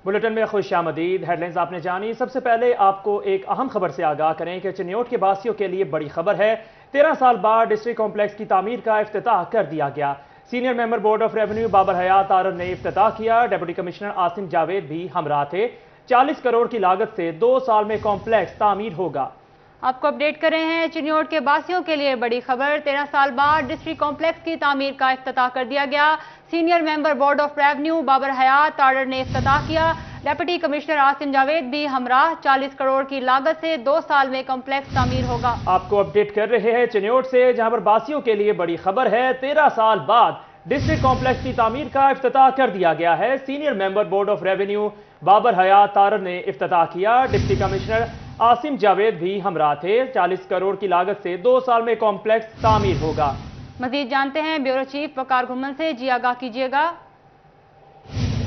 Bulletin में खुश आमदीद। हेडलाइंस आपने जानी। सबसे पहले आपको एक अहम खबर से आगाह करें कि चिन्योट के बासियों के लिए बड़ी खबर है। 13 साल बाद डिस्ट्रिक्ट कॉम्प्लेक्स की तामीर का इफ्तिताह कर दिया गया। Senior member board of revenue Babar Hayat Tarar ने इफ्तिताह किया। डिप्टी कमिश्नर आसिम जावेद भी हमराह थे। 40 करोड़ की लागत से 2 साल में कॉम्प्लेक्स तामीर होगा। आपको अपडेट कर रहे हैं, चिन्योट के बासियों के लिए बड़ी खबर। 13 साल बाद डिस्ट्रिक्ट कॉम्प्लेक्स की तामीर का इफ्तिताह कर दिया गया। Senior member board of revenue Babar Hayat Tarar ने इफ्तिताह किया। डिप्टी कमिश्नर आसिम जावेद भी हमराह। 40 करोड़ की लागत से 2 साल में कॉम्प्लेक्स तामीर होगा। आपको अपडेट कर रहे हैं चिन्योट से, जहां पर बासियों के लिए बड़ी खबर है। 13 साल बाद डिस्ट्रिक्ट कॉम्प्लेक्स की तामीर का इफ्तिताह कर दिया गया है। Senior member board of revenue Babar Hayat Tarar ने इफ्तिताह किया। डिप्टी कमिश्नर आसिम जावेद भी हमराह थे। 40 करोड़ की लागत से 2 साल में कॉम्प्लेक्स तामीर होगा। मजीद जानते हैं ब्यूरो चीफ वकार घुमन से। जी आगाह कीजिएगा।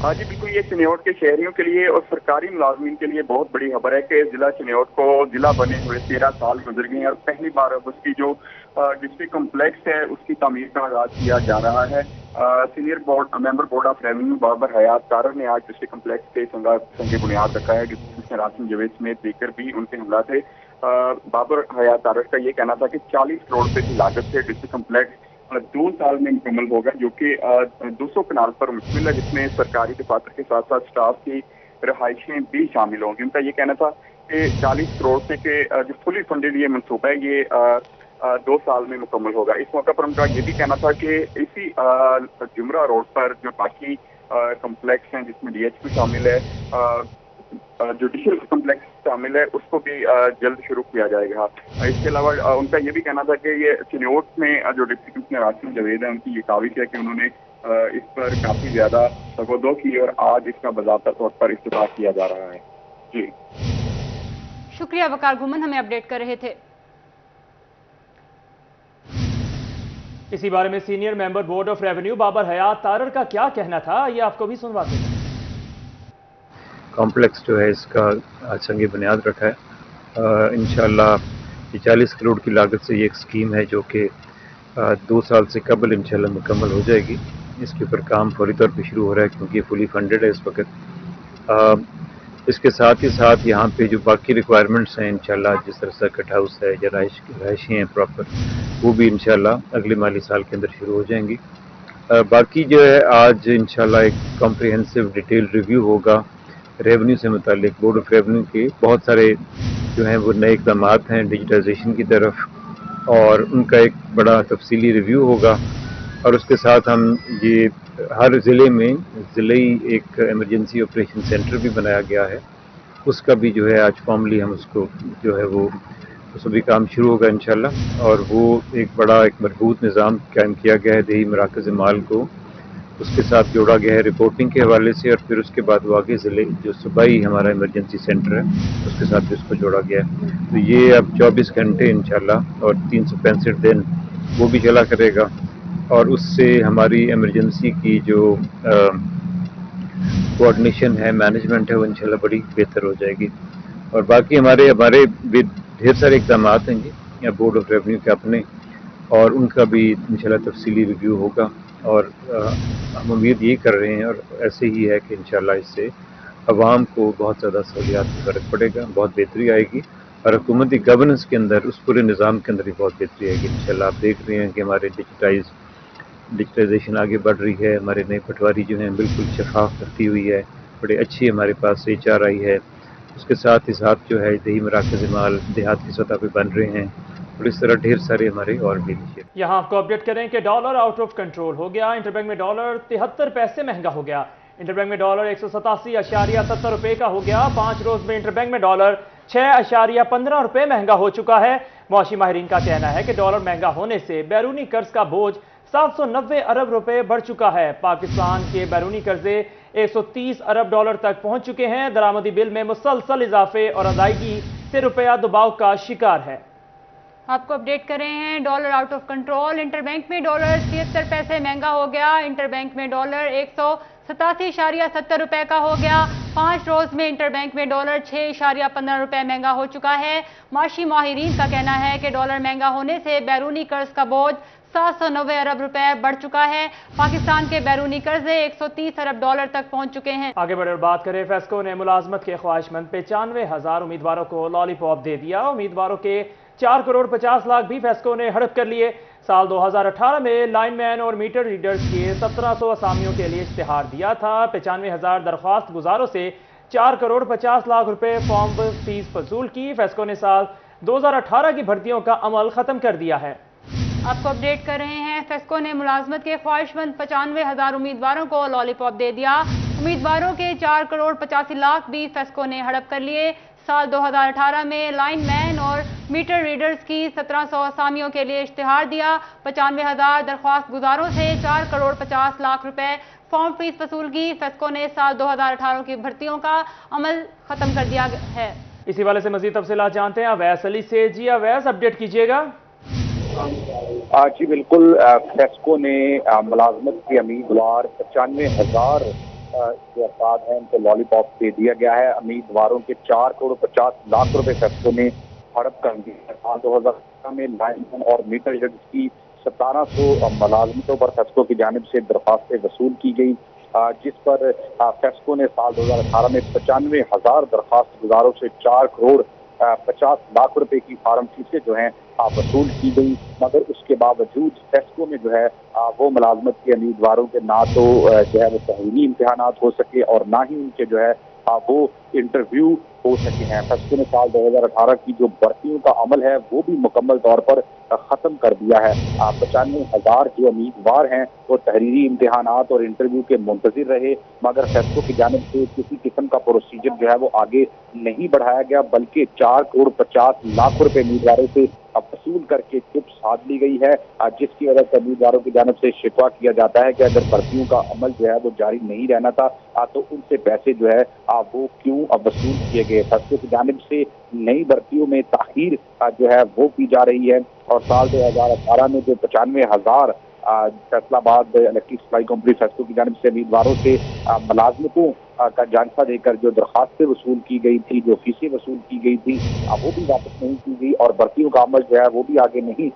हाँ जी बिल्कुल, ये चिन्योट के शहरियों के लिए और सरकारी मुलाजमीन के लिए बहुत बड़ी खबर है कि जिला चिन्योट को जिला बने हुए 13 साल गुजर गए हैं और पहली बार अब उसकी जो डिस्ट्रिक्ट कॉम्प्लेक्स है उसकी तामीर का आगाज किया जा रहा है। Senior member board of revenue Babar Hayat Tarar ने आज डिस्ट्रिक्ट कॉम्प्लेक्स के संगे बुनियाद रखा है। डिप्टी कमिश्नर आसिम जावेद समेत स्पीकर भी उनके हमला थे। बाबर हयात तारर का ये कहना था कि 40 करोड़ रुपए की लागत से डिस्ट्रिक्ट कॉम्प्लेक्स 2 साल में मुकम्मल होगा, जो कि 200 कनाल पर मुश्तमिल है, जिसमें सरकारी दफातर के साथ साथ स्टाफ की रहायशें भी शामिल होंगी। उनका ये कहना था कि 40 करोड़ से के जो फुली फंडेड ये मनसूबा है ये 2 साल में मुकम्मल होगा। इस मौके पर उनका ये भी कहना था कि इसी जुमरा रोड पर जो बाकी कम्प्लेक्स हैं जिसमें DHP शामिल है, जुडिशल कम्प्लेक्स शामिल है, उसको भी जल्द शुरू किया जाएगा। इसके अलावा उनका ये भी कहना था कि ये चिन्योट में जो डिप्टी कमिश्नर आसिम जावेद है उनकी ये काविश है कि उन्होंने इस पर काफी ज्यादा तवज्जो की और आज इसका बाज़ाब्ता तौर पर इफ्तिताह किया जा रहा है। जी शुक्रिया वकार घुमन, हमें अपडेट कर रहे थे। इसी बारे में senior member board of revenue Babar Hayat Tarar का क्या कहना था, ये आपको भी सुनवाते हैं। कॉम्प्लेक्स जो है इसका आज संगे बुनियाद रखा है। इंशाल्लाह ये 40 करोड़ की लागत से ये एक स्कीम है जो कि 2 साल से कबल इंशाल्लाह मुकम्मल हो जाएगी। इसके ऊपर काम फौरी तौर पे शुरू हो रहा है क्योंकि ये फुली फंडेड है इस वक्त। इसके साथ ही साथ यहाँ पे जो बाकी रिक्वायरमेंट्स हैं इंशाल्लाह, जिस तरह सर्किट हाउस है या रहायशी हैं प्रॉपर, वो भी इंशाल्लाह अगले माली साल के अंदर शुरू हो जाएंगी। बाकी जो है आज इंशाल्लाह एक कॉम्प्रिहेंसिव डिटेल रिव्यू होगा रेवेन्यू से मुतालिक। बोर्ड ऑफ रेवेन्यू के बहुत सारे जो हैं वो नए इक़दाम हैं डिजिटाइजेशन की तरफ, और उनका एक बड़ा तफसीली रिव्यू होगा। और उसके साथ हम ये हर ज़िले में ज़िले एक इमरजेंसी ऑपरेशन सेंटर भी बनाया गया है, उसका भी जो है आज फॉर्मली हम उसको जो है वो उसको भी काम शुरू होगा इंशाल्लाह। और वो एक बड़ा एक मजबूत निज़ाम कायम किया गया है देही मराकज़ माल को, उसके साथ जोड़ा गया है रिपोर्टिंग के हवाले से, और फिर उसके बाद वो आगे ज़िले जो सूबाई हमारा इमरजेंसी सेंटर है उसके साथ भी उसको जोड़ा गया है। तो ये अब 24 घंटे इंशाल्लाह और 365 दिन वो भी चला करेगा, और उससे हमारी इमरजेंसी की जो कोऑर्डिनेशन है, मैनेजमेंट है, वो इंशाल्लाह बड़ी बेहतर हो जाएगी। और बाकी हमारे भी ढेर सारे इक़दाम हैं जी बोर्ड ऑफ रेवेन्यू के अपने, और उनका भी इंशाल्लाह तफसीली रिव्यू होगा। और हम उम्मीद यही कर रहे हैं और ऐसे ही है कि इंशाल्लाह इससे अवाम को बहुत ज़्यादा सहूलियात का फ़र्क पड़ेगा, बहुत बेहतरी आएगी, और हुकूमती गवर्नेंस के अंदर उस पूरे निज़ाम के अंदर भी बहुत बेहतरी आएगी इंशाल्लाह। आप देख रहे हैं कि हमारे डिजिटाइजेशन आगे बढ़ रही है, हमारे नए पटवारी जो हैं बिल्कुल शफाफ करती हुई है, बड़े अच्छी हमारे पास HRI है। उसके साथ ही साथ जो है देही मराकज़ माल देहात की सतह पर बन रहे हैं, और इस तरह ढेर सारे हमारे और भी इनिशिएटिव। यहाँ आपको अपडेट करें कि डॉलर आउट ऑफ कंट्रोल हो गया। इंटरबैंक में डॉलर 73 पैसे महंगा हो गया। इंटरबैंक में डॉलर 187.70 रुपए का हो गया। 5 रोज में इंटरबैंक में डॉलर 6.15 रुपए महंगा हो चुका है। मौशी माहिरीन का कहना है कि डॉलर महंगा होने से बैरूनी कर्ज का बोझ 790 अरब रुपए बढ़ चुका है। पाकिस्तान के बैरूनी कर्जे 130 अरब डॉलर तक पहुंच चुके हैं। दरामदी बिल में मुसलसल इजाफे और अदायगी से रुपया दबाव का शिकार है। आपको अपडेट कर रहे हैं, dollar out of control. Interbank में डॉलर 73 पैसे महंगा हो गया। इंटरबैंक में डॉलर 187.70 रुपए का हो गया। 5 रोज में इंटरबैंक में डॉलर 6.15 रुपए महंगा हो चुका है। माशी माहिरीन का कहना है कि डॉलर महंगा होने से बैरूनी कर्ज का बोझ 790 अरब रुपए बढ़ चुका है। पाकिस्तान के बैरूनी कर्जे 130 अरब डॉलर तक पहुंच चुके हैं। आगे बढ़े और बात करें, फेस्को ने मुलाजमत के ख्वाहिशमंद 95,000 उम्मीदवारों को लॉलीपॉप दे दिया। उम्मीदवारों के 4 करोड़ 50 लाख भी फेस्को ने हड़प कर लिए। साल 2018 में लाइनमैन और मीटर रीडर्स के 1700 असामियों के लिए इश्तिहार दिया था। 95,000 दरख्वास्त गुजारों से 4 करोड़ 50 लाख रुपए फॉर्म फीस वसूल की। फेस्को ने साल 2018 की भर्तियों का अमल खत्म कर दिया है। आपको अपडेट कर रहे हैं, फेस्को ने मुलाजमत के ख्वाहिशमंद 95,000 उम्मीदवारों को लॉलीपॉप दे दिया। उम्मीदवारों के 4 करोड़ 85 लाख भी फेस्को ने हड़प कर लिए। साल 2018 में लाइनमैन और मीटर रीडर्स की 1700 असामियों के लिए इश्तिहार दिया। 95,000 दरख्वास्त गुजारों से 4 करोड़ 50 लाख रुपए फॉर्म फीस वसूल की। फेस्को ने साल 2018 की भर्तियों का अमल खत्म कर दिया है। इसी वाले से मजीद तफसीलात जानते हैं अवैस अली से। जी अवैस, अपडेट कीजिएगा। जी बिल्कुल, फेस्को ने मुलाजमत के उम्मीदवार 95,000 जो अफराद हैं उनको लॉलीपॉप दे दिया गया है। उम्मीदवारों के 4 करोड़ 50 लाख रुपए फेस्को ने हड़प कर दिए। साल 2018 में लाइनमैन और मीटर रीडर्स की 1700 मुलाजमतों पर फेस्को की जानिब से दरख्वास्तें वसूल की गई, जिस पर फेस्को ने साल 2018 में 95,000 दरख्वास्त गुजारों से 4 करोड़ 50 लाख रुपए की फार्म फीसें जो हैं वसूल की गई। मगर उसके बावजूद फेस्को में जो है वो मुलाजमत के उम्मीदवारों के ना तो जो है वो तहरीरी इम्तिहानात हो सके और ना ही उनके जो है वो इंटरव्यू हो सके हैं। फेस्को ने साल 2018 की जो भर्तियों का अमल है वो भी मुकम्मल तौर पर खत्म कर दिया है। 95,000 जो उम्मीदवार हैं वो तहरीरी इम्तिहानात और इंटरव्यू के मुंतजिर रहे, मगर फेस्को की जानिब से किसी किस्म का प्रोसीजर जो है वो आगे नहीं बढ़ाया गया, बल्कि 4 करोड़ 50 लाख रुपए उम्मीदवारों से वसूल करके चुप साध ली गई है, जिसकी वजह से उम्मीदवारों की जानिब से शिकवा किया जाता है कि अगर भर्तियों का अमल जो है वो जारी नहीं रहना था तो उनसे पैसे जो है वो क्यों वसूल किए गए। फेस्को की जानिब से नई भर्तियों में ताखीर जो है वो की जा रही है और साल 2018 में जो 95,000 Faisalabad electric supply company FESCO की जानिब से उम्मीदवारों से मुलाजमतों का जायजा देकर जो दरख्वास्तें वसूल की गई थी, जो फीसें वसूल की गई थी, वो भी वापस नहीं की गई और भर्तियों का अमल जो है वो भी आगे नहीं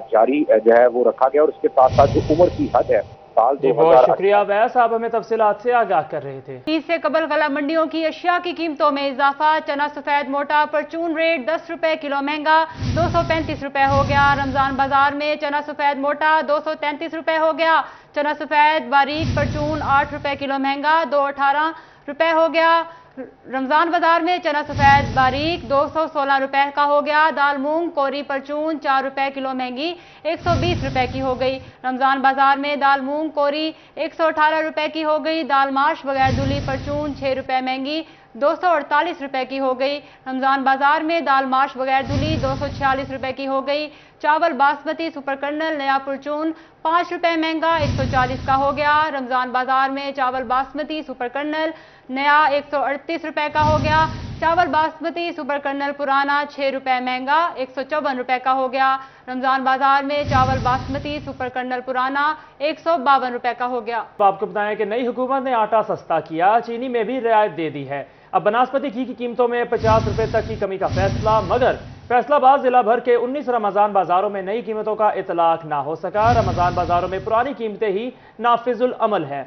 जारी जो है वो रखा गया। और इसके साथ साथ जो उम्र की हद है साल 2000। बहुत शुक्रिया वैस, आप हमें तफसीलात से आगाह कर रहे थे। ईद से कबल गला मंडियों की अशिया की कीमतों में इजाफा। चना सफेद मोटा परचून रेट 10 रुपए किलो महंगा 235 रुपए हो गया। रमजान बाजार में चना सफेद मोटा 233 रुपए हो गया। चना सफेद बारीक परचून 8 रुपए किलो महंगा 218 रुपए हो गया। रमजान बाजार में चना सफेद बारीक 216 रुपए का हो गया। दाल मूंग कोरी परचून 4 रुपए किलो महंगी 120 रुपए की हो गई। रमजान बाजार में दाल मूंग कोरी 118 रुपए की हो गई। दाल माश बगैर धुली परचून 6 रुपए महंगी 248 रुपए की हो गई। रमजान बाजार में दाल माश बगैर धुली 246 रुपए की हो गई। चावल बासमती सुपर कर्नल नया परचून 5 रुपए महंगा 140 का हो गया। रमजान बाजार में चावल बासमती सुपर कर्नल नया 138 रुपए का हो गया। चावल बासमती सुपर कर्नल पुराना 6 रुपए महंगा 154 रुपए का हो गया। रमजान बाजार में चावल बासमती सुपर कर्नल पुराना 152 रुपए का हो गया। आपको बताएं कि नई हुकूमत ने आटा सस्ता किया, चीनी में भी रियायत दे दी है। अब बनास्पति घी की कीमतों में 50 रुपए तक की कमी का फैसला, मगर फैसलाबाद जिला भर के 19 रमजान बाजारों में नई कीमतों का इतलाक ना हो सका। रमजान बाजारों में पुरानी कीमतें ही नाफिजुल अमल है।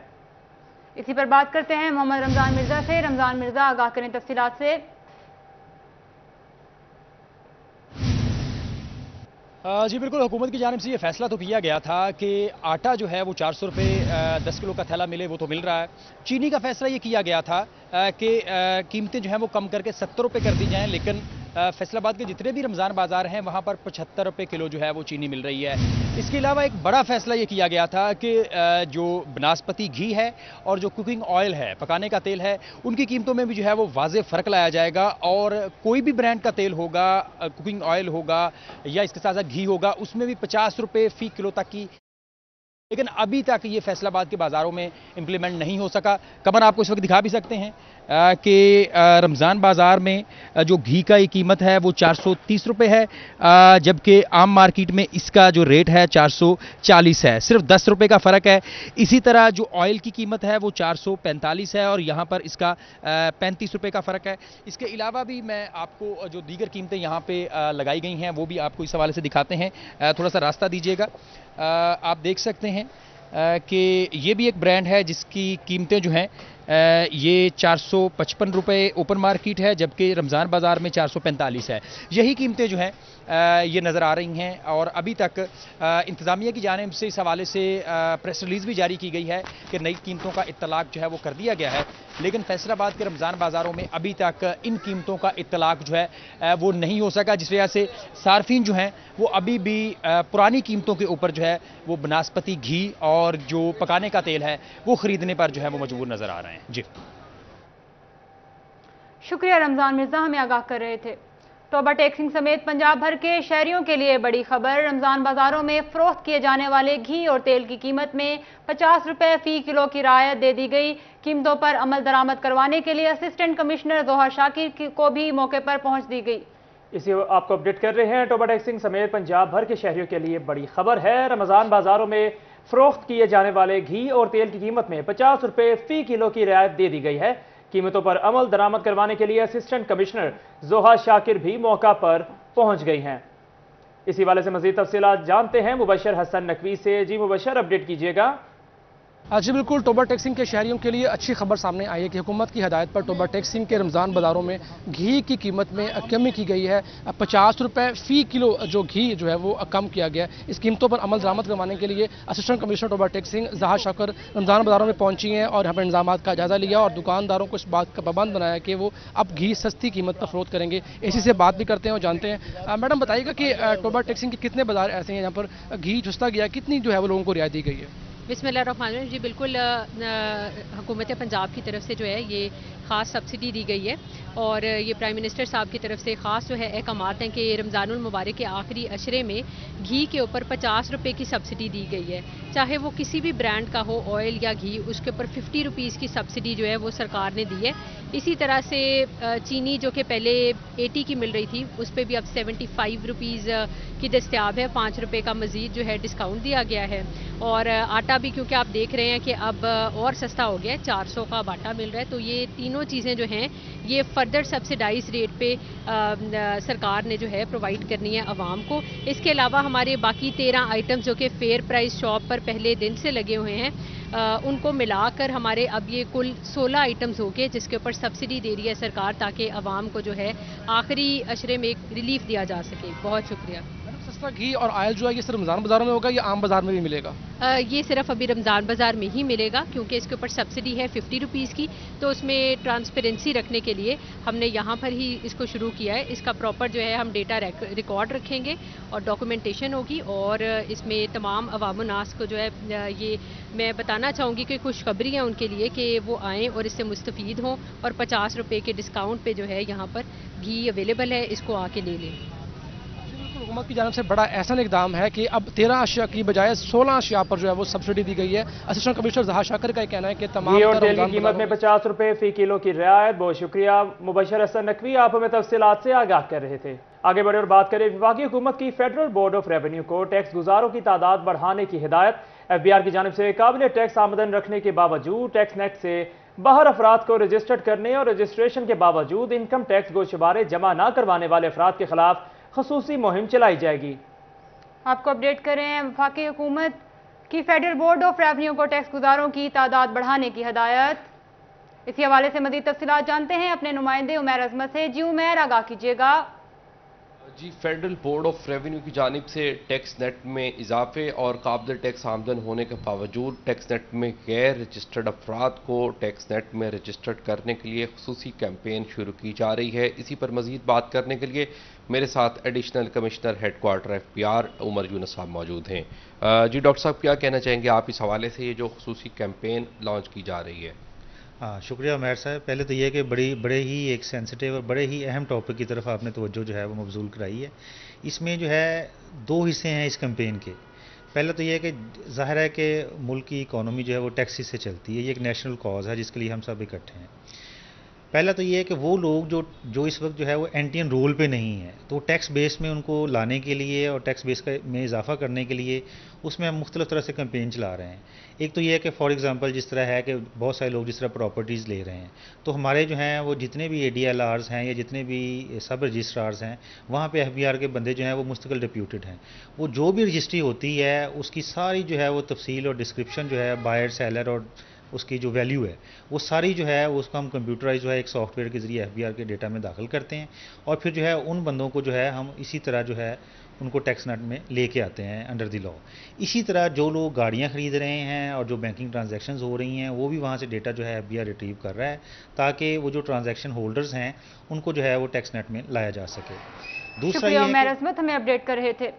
इसी पर बात करते हैं मोहम्मद रमजान मिर्जा से। रमजान मिर्जा, आगाह करें तफसीलात से। जी बिल्कुल, हुकूमत की जानिब से ये फैसला तो किया गया था कि आटा जो है वो 400 रुपये 10 किलो का थैला मिले, वो तो मिल रहा है। चीनी का फैसला ये किया गया था कि कीमतें जो हैं वो कम करके 70 रुपये कर दी जाएं, लेकिन फैसलाबाद के जितने भी रमज़ान बाज़ार हैं वहाँ पर 75 रुपये किलो जो है वो चीनी मिल रही है। इसके अलावा एक बड़ा फैसला ये किया गया था कि जो बनास्पति घी है और जो कुकिंग ऑयल है, पकाने का तेल है, उनकी कीमतों में भी जो है वो वाज़ेह फ़र्क लाया जाएगा और कोई भी ब्रांड का तेल होगा, कुकिंग ऑयल होगा या इसके साथ साथ घी होगा, उसमें भी 50 रुपये फ़ी किलो तक की, लेकिन अभी तक ये फैसलाबाद के बाज़ारों में इम्प्लीमेंट नहीं हो सका। कमर आपको इस वक्त दिखा भी सकते हैं کہ रमज़ान बाज़ार में जो घी का कीमत है वो 430 रुपये है, जबकि आम मार्केट में इसका जो रेट है 440 है, सिर्फ 10 रुपये का फ़र्क है। इसी तरह जो ऑयल की कीमत है वो 445 है और यहाँ पर इसका 35 रुपये का फ़र्क है। इसके अलावा भी मैं आपको जो दीगर कीमतें यहाँ पे लगाई गई हैं वो भी आपको इस हवाले से दिखाते हैं। थोड़ा सा रास्ता दीजिएगा। आप देख सकते हैं कि ये भी एक ब्रांड है जिसकी कीमतें जो हैं ये 455 रुपये ओपन मार्केट है, जबकि रमज़ान बाज़ार में 445 है। यही कीमतें जो हैं ये नज़र आ रही हैं और अभी तक इंतज़ामिया की जानिब से इस हवाले से प्रेस रिलीज़ भी जारी की गई है कि नई कीमतों का इत्तलाक जो है वो कर दिया गया है, लेकिन फैसलाबाद के रमज़ान बाज़ारों में अभी तक इन कीमतों का इत्तलाक जो है वो नहीं हो सका, जिस वजह से सार्फिन जो हैं वो अभी भी पुरानी कीमतों के ऊपर जो है वो बनास्पति घी और जो पकाने का तेल है वो ख़रीदने पर जो है वो मजबूर नज़र आ रहे हैं। जी शुक्रिया रमजान मिर्जा, हमें आगाह कर रहे थे। टोबा टैक्सिंग समेत पंजाब भर के शहरियों के लिए बड़ी खबर। रमजान बाजारों में फरोख्त किए जाने वाले घी और तेल की कीमत में 50 रुपए फी किलो की राहत दे दी गई। कीमतों पर अमल दरामद करवाने के लिए असिस्टेंट कमिश्नर जोहा शाकिर को भी मौके पर पहुंच दी गई। इसी आपको अपडेट कर रहे हैं। टोबा टैक्सिंग समेत पंजाब भर के शहरियों के लिए बड़ी खबर है। रमजान बाजारों में फरोख्त किए जाने वाले घी और तेल की कीमत में 50 रुपए फी किलो की रियायत दे दी गई है। कीमतों पर अमल दरामद करवाने के लिए असिस्टेंट कमिश्नर जोहा शाकिर भी मौका पर पहुंच गई हैं। इसी वाले से मजीद तफसीलात जानते हैं मुबशर हसन नकवी से। जी मुबशर, अपडेट कीजिएगा। जी बिल्कुल, टोबा टैक्सिंग के शहरियों के लिए अच्छी खबर सामने आई है कि हुकूमत की हदायत पर टोबा टैक्सिंग के रमज़ान बाज़ारों में घी की कीमत में कमी की गई है। 50 रुपये फ़ी किलो जो घी जो है वो कम किया गया है। इस कीमतों पर अमल दरामद करवाने के लिए असिस्टेंट कमिश्नर टोबा टैक्सिंग जोहा शाकिर रमज़ान बाज़ारों में पहुंची हैं और यहाँ पर इंतजाम का जायज़ा लिया और दुकानदारों को इस बात का पाबंद बनाया कि वो अब घी सस्ती कीमत पर फरोख्त करेंगे। इसी से बात भी करते हैं और जानते हैं। मैडम बताइएगा कि टोबा टैक्सिंग के कितने बाज़ार ऐसे हैं यहाँ पर घी सस्ता गया, कितनी जो है वो लोगों को रियायत दी गई है? बिस्मिल्लाहिर्रहमानिर्रहीम। जी बिल्कुल, हुकूमत पंजाब की तरफ से जो है ये ख़ास सब्सिडी दी गई है और ये प्राइम मिनिस्टर साहब की तरफ से ख़ास जो है अहकामात हैं कि रमज़ानुल मुबारक के आखिरी अशरे में घी के ऊपर 50 रुपये की सब्सिडी दी गई है। चाहे वो किसी भी ब्रांड का हो, ऑयल या घी, उसके ऊपर 50 रुपीज़ की सब्सिडी जो है वो सरकार ने दी है। इसी तरह से चीनी जो कि पहले 80 की मिल रही थी उस पर भी अब 75 रुपीज़ की दस्तियाब है। 5 रुपये का मज़ीद जो है डिस्काउंट दिया गया है। और आटा भी क्योंकि आप देख रहे हैं कि अब और सस्ता हो गया है, 400 का आटा मिल रहा है। तो ये तीनों चीज़ें जो हैं ये फर्दर सब्सिडाइज रेट पे सरकार ने जो है प्रोवाइड करनी है आवाम को। इसके अलावा हमारे बाकी 13 आइटम्स जो कि फेयर प्राइस शॉप पर पहले दिन से लगे हुए हैं उनको मिलाकर हमारे अब ये कुल 16 आइटम्स हो गए जिसके ऊपर सब्सिडी दे रही है सरकार, ताकि आवाम को जो है आखिरी अशरे में एक रिलीफ दिया जा सके। बहुत शुक्रिया। सस्ता घी और ऑयल जो है ये सिर्फ रमज़ान बाज़ारों में होगा या आम बाज़ार में भी मिलेगा? ये सिर्फ अभी रमज़ान बाज़ार में ही मिलेगा क्योंकि इसके ऊपर सब्सिडी है 50 रुपीज़ की। तो उसमें ट्रांसपेरेंसी रखने के लिए हमने यहाँ पर ही इसको शुरू किया है। इसका प्रॉपर जो है हम डेटा रिकॉर्ड रखेंगे और डॉक्यूमेंटेशन होगी और इसमें तमाम अवाम नास को जो है ये मैं बताना चाहूँगी कि खुशखबरी है उनके लिए कि वो आएँ और इससे मुस्तफ़ीद हों और 50 रुपये के डिस्काउंट पे जो है यहाँ पर घी अवेलेबल है, इसको आके ले लें। हुकूमत की जानब से बड़ा ऐसा इक़दाम है कि अब 13 अशिया की बजाय 16 अशिया पर जो है वो सब्सिडी दी गई है। असिस्टेंट कमिश्नर जोहा शाकिर का कहना है कि तमाम घी और तेल की कीमत में 50 रुपए फी किलो की रियायत। बहुत शुक्रिया मुबशर हसन नकवी, आप हमें तफसीलात से आगाह कर रहे थे। आगे बढ़े और बात करें विभागीय हुकूमत की फेडरल बोर्ड ऑफ रेवेन्यू को टैक्स गुजारों की तादाद बढ़ाने की हिदायत। FBI की जानब से काबिल टैक्स आमदन रखने के बावजूद टैक्स नेट से बाहर अफराद को रजिस्टर्ड करने और रजिस्ट्रेशन के बावजूद इनकम टैक्स गोशवारे जमा न करवाने वाले अफराद के खिलाफ खसूसी मुहिम चलाई जाएगी। आपको अपडेट कर रहे हैं। वफाकी हुकूमत की फेडरल बोर्ड ऑफ रेवेन्यू को टैक्स गुजारों की तादाद बढ़ाने की हिदायत। इसी हवाले से मजीद तफसीलात जानते हैं अपने नुमाइंदे उमैर अजमत से। जी उमैर, आगाह कीजिएगा। जी, फेडरल बोर्ड ऑफ रेवेन्यू की जानिब से टैक्स नेट में इजाफे और काबिल टैक्स आमदन होने के बावजूद टैक्स नेट में गैर रजिस्टर्ड अफराद को टैक्स नेट में रजिस्टर्ड करने के लिए खसूसी कैंपेन शुरू की जा रही है। इसी पर मजीद बात करने के लिए मेरे साथ additional commissioner headquarter FPR Umar Younus साहब मौजूद हैं। जी डॉक्टर साहब, क्या कहना चाहेंगे आप इस हवाले से, ये जो खसूसी कैंपेन लॉन्च की जा रही है? हाँ, शुक्रिया उमैर साहब। पहले तो ये कि बड़े ही एक सेंसिटिव और बड़े ही अहम टॉपिक की तरफ आपने तवज्जो जो है वो मबजूल कराई है। इसमें जो है 2 हिस्से हैं इस कैंपेन के। पहले तो ये है कि ज़ाहिर है कि मुल्क की इकॉनमी जो है वो टैक्सी से चलती है, ये एक नेशनल कॉज है जिसके लिए हम सब इकट्ठे हैं। पहला तो ये है कि वो लोग जो इस वक्त जो है वो एंटी एनरोल पे नहीं है, तो टैक्स बेस में उनको लाने के लिए और टैक्स बेस में इजाफा करने के लिए उसमें हम मुख्तलिफ तरह से कैंपेन चला रहे हैं। एक तो ये है कि फॉर एग्जांपल जिस तरह है कि बहुत सारे लोग जिस तरह प्रॉपर्टीज़ ले रहे हैं, तो हमारे जो हैं वो जितने भी ADLRs हैं या जितने भी सब रजिस्ट्रार्स हैं, वहाँ पे FBR के बंदे जो हैं वो मुस्तकिल डिप्यूटेड हैं। वो जो भी रजिस्ट्री होती है उसकी सारी जो है वो तफसील और डिस्क्रिप्शन जो है बायर सेलर और उसकी जो वैल्यू है वो सारी जो है उसको हम कंप्यूटराइज जो है एक सॉफ्टवेयर के ज़रिए FBR के डेटा में दाखिल करते हैं, और फिर जो है उन बंदों को जो है हम इसी तरह जो है उनको टैक्स नेट में लेके आते हैं अंडर द लॉ। इसी तरह जो लोग गाड़ियां खरीद रहे हैं और जो बैंकिंग ट्रांजैक्शंस हो रही हैं वो भी वहाँ से डेटा जो है FBR रिट्रीव कर रहा है, ताकि वो जो ट्रांजैक्शन होल्डर्स हैं उनको जो है वो टैक्स नेट में लाया जा सके। दूसरा ये है हमें अपडेट कर रहे थे।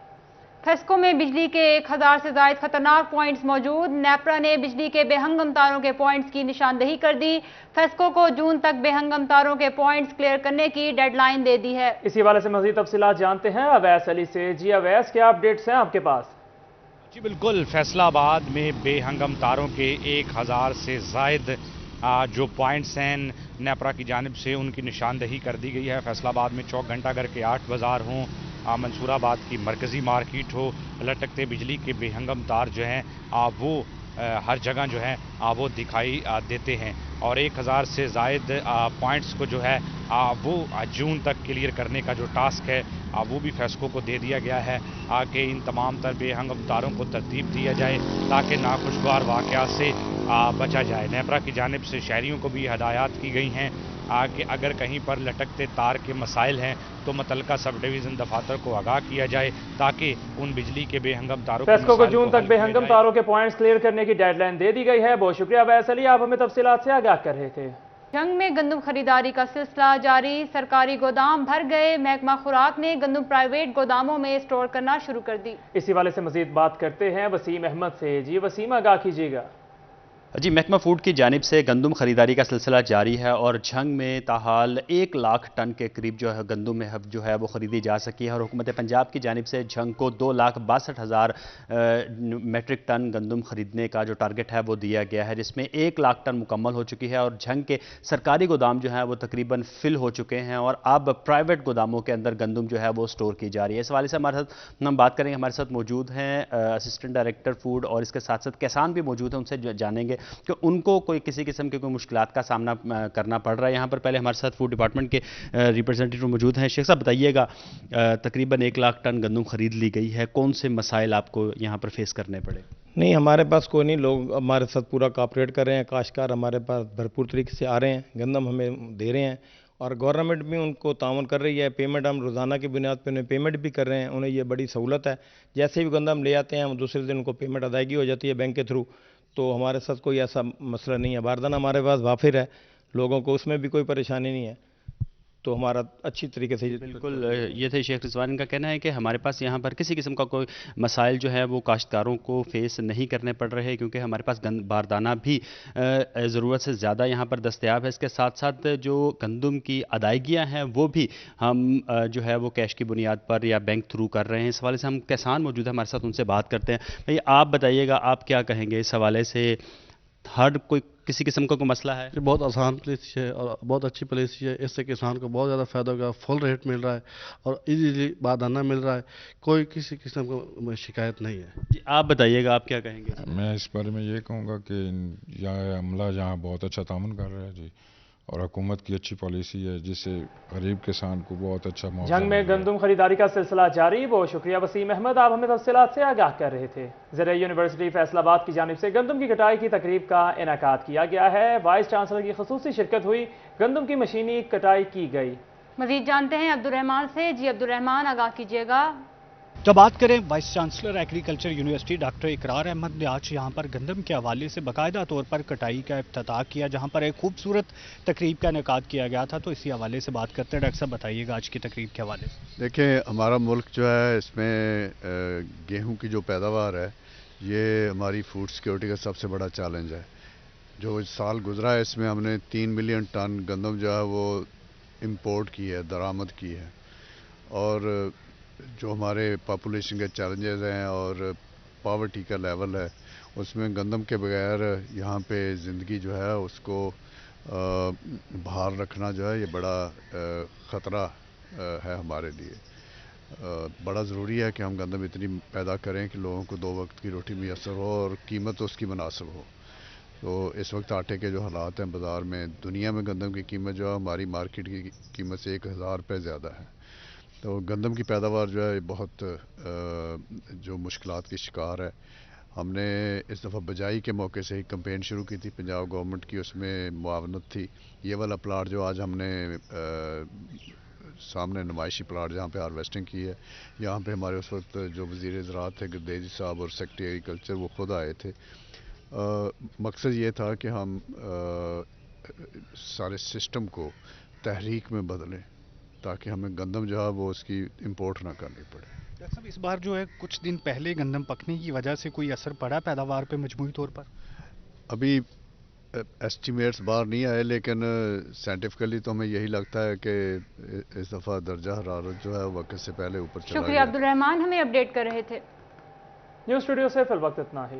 फेस्को में बिजली के 1000 से ज्यादा खतरनाक पॉइंट्स मौजूद। नेपरा ने बिजली के बेहंगम तारों के पॉइंट्स की निशानदेही कर दी। फेस्को को जून तक बेहंगम तारों के पॉइंट्स क्लियर करने की डेडलाइन दे दी है। इसी हवाले से मजीद तफसीलात जानते हैं अवैस अली से। जी अवैस, क्या अपडेट्स हैं आपके पास? जी बिल्कुल, फैसलाबाद में बेहंगम तारों के 1000 से जायद जो पॉइंट्स हैं नेपरा की जानिब से उनकी निशानदेही कर दी गई है। फैसलाबाद में चौक घंटाघर के 8 बाज़ार हों, मंसूराबाद की मरकज़ी मार्केट हो, लटकते बिजली के बेहंगम तार जो हैं वो हर जगह जो है वो दिखाई देते हैं, और 1000 से जायद पॉइंट्स को जो है वो जून तक क्लियर करने का जो टास्क है वो भी फेस्को को दे दिया गया है कि इन तमाम तर बेहंगम तारों को तरतीब दिया जाए ताकि नाखुशगवार वाक़यात से बचा जाए। नेपरा की जानिब से शहरियों को भी हदायत की गई हैं कि अगर कहीं पर लटकते तार के मसाइल हैं तो मुतल्लिका सब डिवीज़न दफातर को आगाह किया जाए ताकि उन बिजली के बेहंगम तारों फेस्को को जून तक बेहंगम तारों के पॉइंट्स क्लियर करने की डेडलाइन दे दी गई है। बहुत शुक्रिया अवैस अली, आप हमें तफसीलात से आगाह कर रहे थे। जंग में गंदम खरीदारी का सिलसिला जारी। सरकारी गोदाम भर गए। महकमा खुराक ने गंदम प्राइवेट गोदामों में स्टोर करना शुरू कर दी। इसी वाले से मजीद बात करते हैं वसीम अहमद से। जी वसीम, आगाह कीजिएगा। जी, महकमा फूड की जानिब से गंदम खरीदारी का सिलसिला जारी है और झंग में ताहाल 1 लाख टन के करीब जो है गंदम जो है वो ख़रीदी जा सकी है, और हुकूमत पंजाब की जानिब से झंग को 2,62,000 मेट्रिक टन गंदम खरीदने का जो टारगेट है वो दिया गया है, जिसमें 1 लाख टन मुकम्मल हो चुकी है और झंग के सरकारी गोदाम जो है वो तकरीबन फिल हो चुके हैं और अब प्राइवेट गोदामों के अंदर गंदम जो है वो स्टोर की जा रही है। इस वाले से हमारे साथ हम बात करेंगे। हमारे साथ मौजूद हैं असिस्टेंट डायरेक्टर फूड और इसके साथ साथ किसान भी मौजूद हैं, उनसे जानेंगे कि उनको कोई किसी किस्म के कोई मुश्किलात का सामना करना पड़ रहा है। यहाँ पर पहले हमारे साथ फूड डिपार्टमेंट के रिप्रेजेंटेटिव मौजूद हैं। शेख साहब, बताइएगा, तकरीबन 1 लाख टन गंदम खरीद ली गई है, कौन से मसाइल आपको यहाँ पर फेस करने पड़े? नहीं, हमारे पास कोई नहीं, लोग हमारे साथ पूरा कॉपरेट कर रहे हैं। काश्तकार हमारे पास भरपूर तरीके से आ रहे हैं, गंदम हमें दे रहे हैं और गवर्नमेंट भी उनको ताउन कर रही है। पेमेंट हम रोज़ाना की बुनियाद पर उन्हें पेमेंट भी कर रहे हैं, उन्हें ये बड़ी सहूलत है। जैसे भी गंदम ले आते हैं हम दूसरे दिन उनको पेमेंट अदायगी हो जाती है बैंक के थ्रू, तो हमारे साथ कोई ऐसा मसला नहीं है। बारदाना हमारे पास वाफिर है, लोगों को उसमें भी कोई परेशानी नहीं है, तो हमारा अच्छी तरीके से। बिल्कुल, ये थे शेख रिजवान का कहना है कि हमारे पास यहाँ पर किसी किस्म का कोई मसाइल जो है वो काश्तकारों को फेस नहीं करने पड़ रहे, क्योंकि हमारे पास बारदाना भी ज़रूरत से ज़्यादा यहाँ पर दस्तयाब है। इसके साथ साथ जो गंदम की अदायगियाँ हैं वो भी हम जो है वो कैश की बुनियाद पर या बैंक थ्रू कर रहे हैं। इस हवाले से हम किसान मौजूद है हमारे साथ, उनसे बात करते हैं। भाई, आप बताइएगा, आप क्या कहेंगे इस हवाले से? हर कोई किसी किस्म का कोई मसला है? बहुत आसान पॉलिसी है और बहुत अच्छी पॉलिसी है। इससे किसान को बहुत ज़्यादा फ़ायदा होगा। फुल रेट मिल रहा है और इजीली बारदाना मिल रहा है, कोई किसी किस्म की शिकायत नहीं है। जी, आप बताइएगा, आप क्या कहेंगे? मैं इस बारे में ये कहूँगा कि यह अमला यहाँ बहुत अच्छा तामुन कर रहा है जी, और हुकूमत की अच्छी पॉलिसी है जिससे गरीब किसान को बहुत अच्छा मौका। जंग में गंदम खरीदारी का सिलसिला जारी। बहुत शुक्रिया वसीम अहमद, आप हमें तफसीलात से आगाह कर रहे थे। ज़रिए यूनिवर्सिटी फैसलाबाद की जानिब से गंदम की कटाई की तकरीब का इनेकाद किया गया है। वाइस चांसलर की खसूसी शिरकत हुई, गंदम की मशीनी कटाई की गई। मजीद जानते हैं अब्दुर्रहमान से। जी अब्दुर्रहमान, आगाह कीजिएगा। जब बात करें vice chancellor agriculture university doctor इकरार अहमद ने आज यहाँ पर गंदम के हवाले से बाकायदा तौर पर कटाई का इफ्तिताह किया, जहाँ पर एक खूबसूरत तकरीब का इनेकाद किया गया था, तो इसी हवाले से बात करते हैं। डॉक्टर साहब, बताइएगा आज की तकरीब के हवाले से। देखिए, हमारा मुल्क जो है इसमें गेहूं की जो पैदावार है ये हमारी फूड सिक्योरिटी का सबसे बड़ा चैलेंज है। जो इस साल गुजरा है इसमें हमने 3 मिलियन टन गंदम जो है वो इम्पोर्ट की है, दरामद की है, और जो हमारे पॉपुलेशन के चैलेंजेस हैं और पॉवर्टी का लेवल है उसमें गंदम के बगैर यहाँ पे ज़िंदगी जो है उसको बाहर रखना जो है ये बड़ा ख़तरा है हमारे लिए। बड़ा ज़रूरी है कि हम गंदम इतनी पैदा करें कि लोगों को 2 वक्त की रोटी मैसर हो और कीमत उसकी मुनासिब हो। तो इस वक्त आटे के जो हालात हैं बाज़ार में, दुनिया में गंदम की कीमत जो है हमारी मार्केट की कीमत से 1000 रुपये ज़्यादा है। तो गंदम की पैदावार जो है बहुत जो मुश्किलात की शिकार है। हमने इस दफ़ा बजाई के मौके से ही कैंपेन शुरू की थी पंजाब गवर्नमेंट की, उसमें मुआवनत थी। ये वाला प्लाट जो आज हमने सामने नुमाइशी प्लाट जहाँ पे हार्वेस्टिंग की है, यहाँ पे हमारे उस वक्त जो वज़ीर ज़राअत थे गुरदेजी साहब और सेक्रेटरी एग्रीकल्चर वो खुद आए थे। मकसद ये था कि हम सारे सिस्टम को तहरीक में बदलें ताकि हमें गंदम जो है वो उसकी इंपोर्ट ना करनी पड़े। डॉक्टर साहब, इस बार जो है कुछ दिन पहले गंदम पकने की वजह से कोई असर पड़ा पैदावार पे मजमूई तौर पर? अभी एस्टिमेट्स बाहर नहीं आए, लेकिन साइंटिफिकली तो हमें यही लगता है कि इस दफ़ा दर्जा हरारत जो है वक्त से पहले ऊपर चला गया। शुक्रिया अब्दुल रहमान, हमें अपडेट कर रहे थे। न्यूज़ स्टूडियो से फिल वक्त इतना ही।